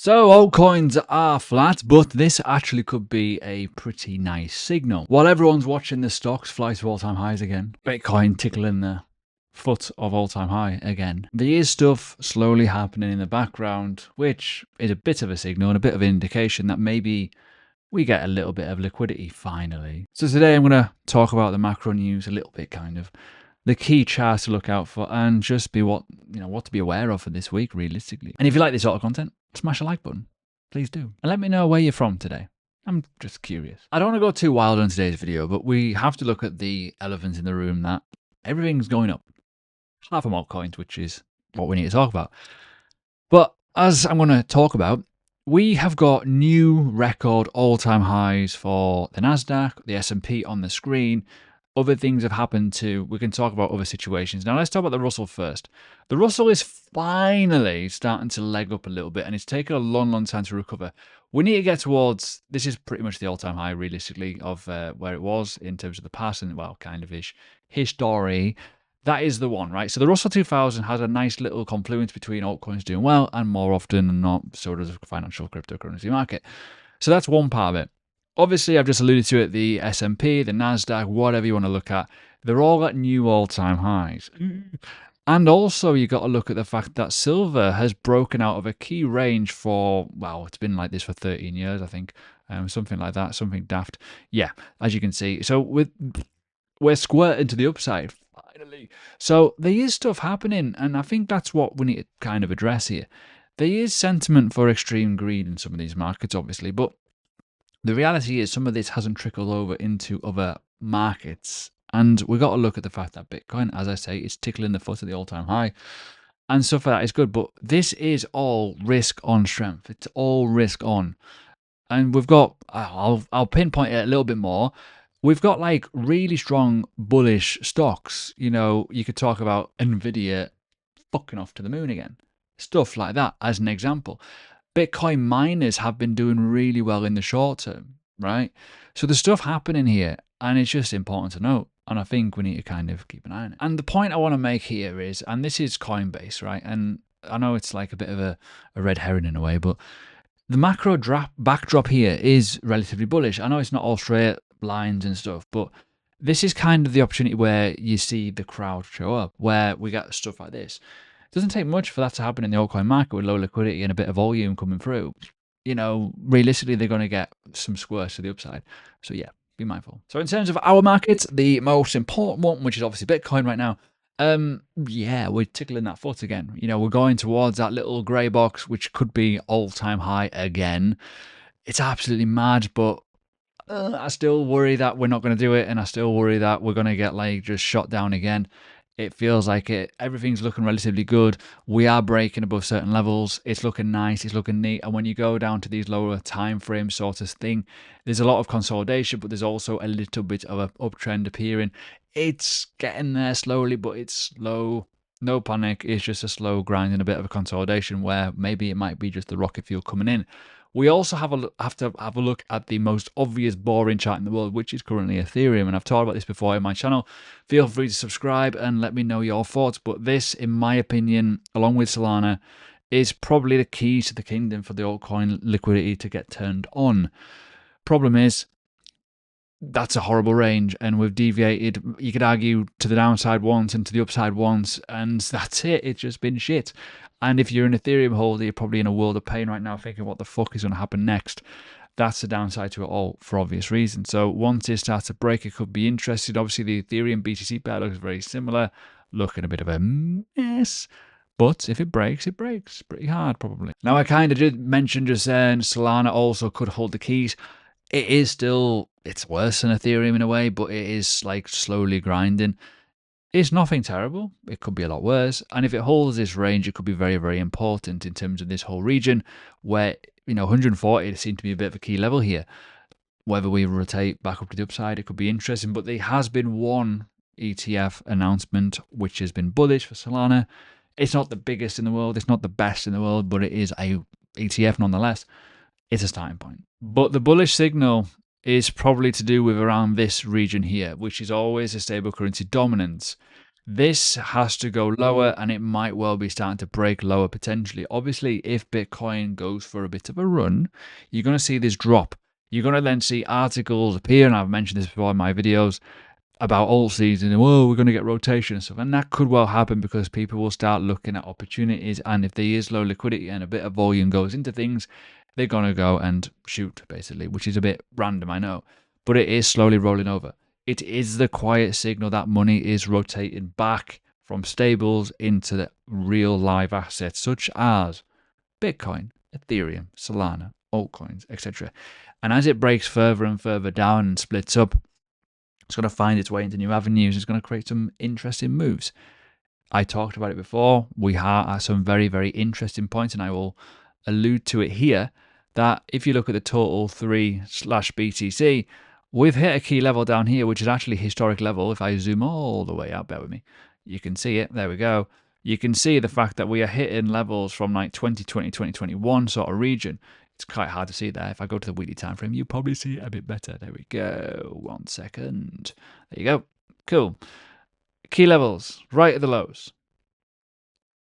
So altcoins are flat, but this actually could be a pretty nice signal. While everyone's watching the stocks fly to all-time highs again, Bitcoin tickling the foot of all-time high again, there is stuff slowly happening in the background, which is a bit of a signal and a bit of an indication that maybe we get a little bit of liquidity finally. So today I'm going to talk about the macro news a little bit, kind of the key charts to look out for, and just be what to be aware of for this week realistically. And if you like this sort of content, smash the like button, please do, and let me know where you're from today. I'm just curious. I don't want to go too wild on today's video, but we have to look at the elephant in the room that everything's going up, apart from altcoins, which is what we need to talk about. But as I'm going to talk about, we have got new record all-time highs for the Nasdaq, the S&P on the screen. Other things have happened too. We can talk about other situations. Now let's talk about the Russell first. The Russell is finally starting to leg up a little bit, and it's taken a long time to recover. We need to get towards, this is pretty much the all-time high realistically of where it was in terms of the past and, well, kind of ish history. That is the one, right? So the Russell 2000 has a nice little confluence between altcoins doing well, and more often than not, so does the financial cryptocurrency market. So that's one part of it. Obviously, I've just alluded to it, the S&P, the Nasdaq, whatever you want to look at, they're all at new all-time highs. And also, you got to look at the fact that silver has broken out of a key range for, well, it's been like this for 13 years, I think, something like that, something daft. Yeah, as you can see. So we're squirting to the upside, finally. So there is stuff happening, and I think that's what we need to kind of address here. There is sentiment for extreme greed in some of these markets, obviously, but the reality is some of this hasn't trickled over into other markets. And we've got to look at the fact that Bitcoin, as I say, is tickling the foot of the all-time high. And stuff like that is good. But this is all risk on strength. It's all risk on. And we've got, I'll pinpoint it a little bit more. We've got like really strong bullish stocks. You know, you could talk about Nvidia fucking off to the moon again. Stuff like that as an example. Bitcoin miners have been doing really well in the short term, right? So there's stuff happening here, and it's just important to note. And I think we need to kind of keep an eye on it. And the point I want to make here is, and this is Coinbase, right? And I know it's like a bit of a red herring in a way, but the macro backdrop here is relatively bullish. I know it's not all straight lines and stuff, but this is kind of the opportunity where you see the crowd show up, where we get stuff like this. It doesn't take much for that to happen in the altcoin market with low liquidity and a bit of volume coming through. You know, realistically, they're going to get some squares to the upside. So yeah, be mindful. So in terms of our markets, the most important one, which is obviously Bitcoin right now, yeah, we're tickling that foot again. You know, we're going towards that little grey box, which could be all-time high again. It's absolutely mad, but I still worry that we're not going to do it, and I still worry that we're going to get like just shot down again. It feels like everything's looking relatively good. We are breaking above certain levels. It's looking nice. It's looking neat. And when you go down to these lower time frame sort of thing, there's a lot of consolidation, but there's also a little bit of an uptrend appearing. It's getting there slowly, but it's slow. No panic. It's just a slow grind and a bit of a consolidation where maybe it might be just the rocket fuel coming in. We also have to have a look at the most obvious boring chart in the world, which is currently Ethereum. And I've talked about this before in my channel. Feel free to subscribe and let me know your thoughts. But this, in my opinion, along with Solana, is probably the keys to the kingdom for the altcoin liquidity to get turned on. Problem is, that's a horrible range, and we've deviated, you could argue, to the downside once and to the upside once, and that's it. It's just been shit. And if you're an Ethereum holder, you're probably in a world of pain right now thinking what the fuck is going to happen next. That's the downside to it all for obvious reasons. So once it starts to break, it could be interesting. Obviously, the Ethereum BTC pair looks very similar, looking a bit of a mess. But if it breaks pretty hard probably. Now, I kind of did mention just then Solana also could hold the keys. It is still, it's worse than Ethereum in a way, but it is like slowly grinding. It's nothing terrible. It could be a lot worse. And if it holds this range, it could be very, very important in terms of this whole region where, you know, 140 seemed to be a bit of a key level here. Whether we rotate back up to the upside, it could be interesting. But there has been one ETF announcement which has been bullish for Solana. It's not the biggest in the world. It's not the best in the world, but it is a ETF nonetheless. It's a starting point. But the bullish signal is probably to do with around this region here, which is always a stable currency dominance. This has to go lower, and it might well be starting to break lower potentially. Obviously, if Bitcoin goes for a bit of a run, you're going to see this drop. You're going to then see articles appear, and I've mentioned this before in my videos, about alt season, and we're going to get rotation and stuff. And that could well happen because people will start looking at opportunities. And if there is low liquidity and a bit of volume goes into things, they're going to go and shoot, basically, which is a bit random, I know. But it is slowly rolling over. It is the quiet signal that money is rotating back from stables into the real live assets, such as Bitcoin, Ethereum, Solana, altcoins, etc. And as it breaks further and further down and splits up, it's going to find its way into new avenues. It's going to create some interesting moves. I talked about it before. We are at some very, very interesting points, and I will allude to it here, that if you look at the Total3/BTC, we've hit a key level down here, which is actually historic level. If I zoom all the way out, bear with me, you can see it. There we go. You can see the fact that we are hitting levels from like 2020, 2021 sort of region. It's quite hard to see there. If I go to the weekly time frame, you probably see it a bit better. There we go. 1 second. There you go. Cool. Key levels, right at the lows.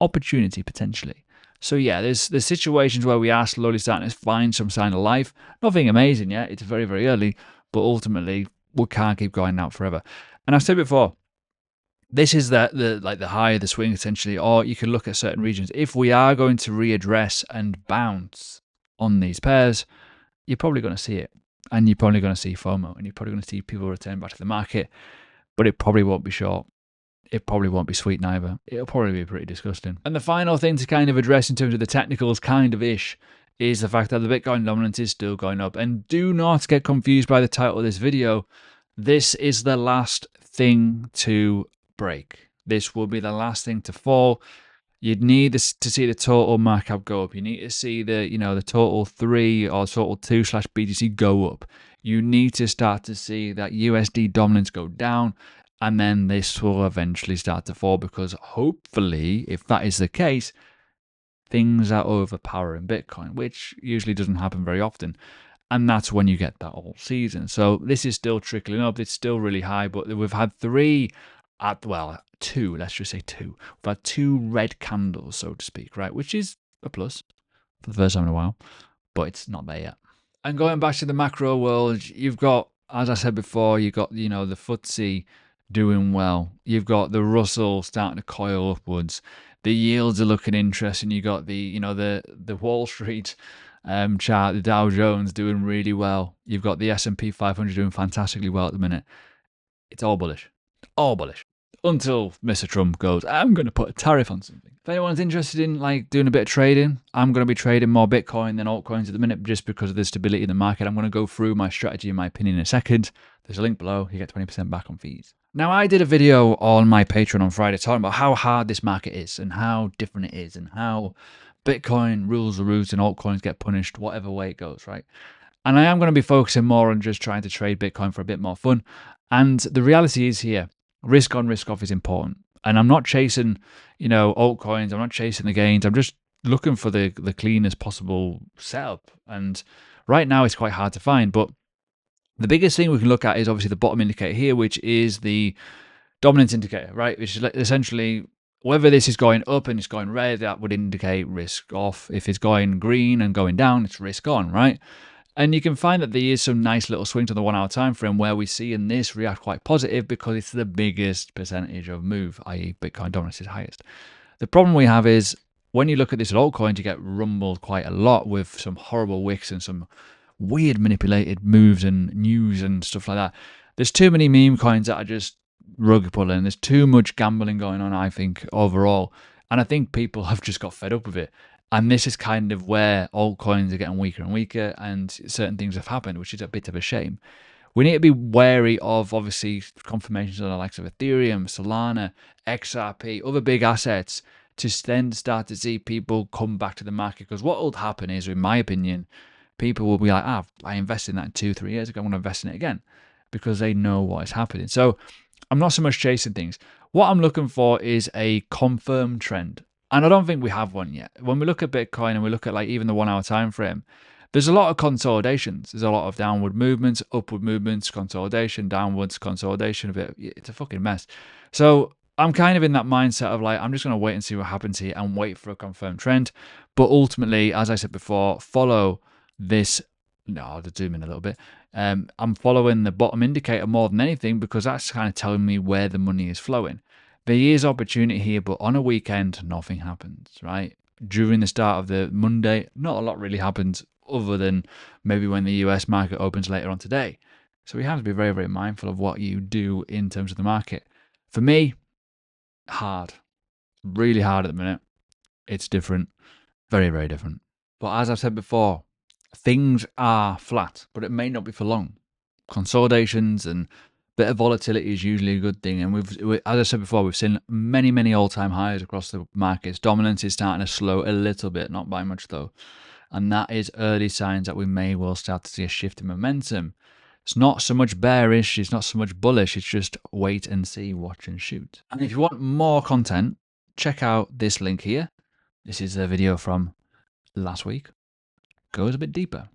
Opportunity potentially. So yeah, there's situations where we are slowly starting to find some sign of life. Nothing amazing yet. It's very, very early, but ultimately we can't keep going out forever. And I've said before, this is the high of the swing essentially, or you can look at certain regions. If we are going to readdress and bounce on these pairs, you're probably going to see it, and you're probably going to see FOMO, and you're probably going to see people return back to the market, but it probably won't be short. It probably won't be sweet neither. It'll probably be pretty disgusting. And the final thing to kind of address in terms of the technicals kind of ish is the fact that the Bitcoin dominance is still going up. And do not get confused by the title of this video. This is the last thing to break. This will be the last thing to fall. You'd need to see the total markup go up. You need to see the Total3 or Total2/BTC go up. You need to start to see that USD dominance go down. And then this will eventually start to fall, because hopefully, if that is the case, things are overpowering Bitcoin, which usually doesn't happen very often. And that's when you get that all season. So this is still trickling up. It's still really high, but we've had two, let's just say two. We've had two red candles, so to speak, right? Which is a plus for the first time in a while, but it's not there yet. And going back to the macro world, you've got, as I said before, you've got, the FTSE doing well. You've got the Russell starting to coil upwards. The yields are looking interesting. You got the Wall Street chart, the Dow Jones doing really well. You've got the S&P 500 doing fantastically well at the minute. It's all bullish. All bullish. Until Mr. Trump goes, I'm going to put a tariff on something. If anyone's interested in doing a bit of trading, I'm going to be trading more Bitcoin than altcoins at the minute, just because of the stability in the market. I'm going to go through my strategy and my opinion in a second. There's a link below. You get 20% back on fees. Now, I did a video on my Patreon on Friday talking about how hard this market is and how different it is and how Bitcoin rules the roost and altcoins get punished whatever way it goes, right? And I am going to be focusing more on just trying to trade Bitcoin for a bit more fun. And the reality is here, risk on, risk off is important. And I'm not chasing, altcoins. I'm not chasing the gains. I'm just looking for the cleanest possible setup. And right now it's quite hard to find, but the biggest thing we can look at is obviously the bottom indicator here, which is the dominance indicator, right? Which is essentially whether this is going up and it's going red, that would indicate risk off. If it's going green and going down, it's risk on, right? And you can find that there is some nice little swings on the 1 hour time frame where we see in this react quite positive because it's the biggest percentage of move, i.e. Bitcoin dominance is highest. The problem we have is when you look at this at altcoins, you get rumbled quite a lot with some horrible wicks and some weird manipulated moves and news and stuff like that. There's too many meme coins that are just rug pulling. There's too much gambling going on, I think, overall. And I think people have just got fed up with it. And this is kind of where altcoins are getting weaker and weaker, and certain things have happened, which is a bit of a shame. We need to be wary of, obviously, confirmations on the likes of Ethereum, Solana, XRP, other big assets, to then start to see people come back to the market. Because what will happen is, in my opinion, people will be like, I invested in that 2-3 years ago, I'm going to invest in it again, because they know what is happening. So I'm not so much chasing things. What I'm looking for is a confirmed trend. And I don't think we have one yet. When we look at Bitcoin and we look at even the 1 hour time frame, there's a lot of consolidations. There's a lot of downward movements, upward movements, consolidation, downwards, consolidation. It's a fucking mess. So I'm kind of in that mindset of like, I'm just going to wait and see what happens here and wait for a confirmed trend. But ultimately, as I said before, follow this. No, I'll just zoom in a little bit. I'm following the bottom indicator more than anything because that's kind of telling me where the money is flowing. There is opportunity here, but on a weekend, nothing happens, right? During the start of the Monday, not a lot really happens other than maybe when the US market opens later on today. So we have to be very, very mindful of what you do in terms of the market. For me, hard, really hard at the minute. It's different, very, very different. But as I've said before, things are flat, but it may not be for long. Consolidations and bit of volatility is usually a good thing. And as I said before, we've seen many, many all-time highs across the markets. Dominance is starting to slow a little bit, not by much though. And that is early signs that we may well start to see a shift in momentum. It's not so much bearish, it's not so much bullish, it's just wait and see, watch and shoot. And if you want more content, check out this link here. This is a video from last week. Goes a bit deeper.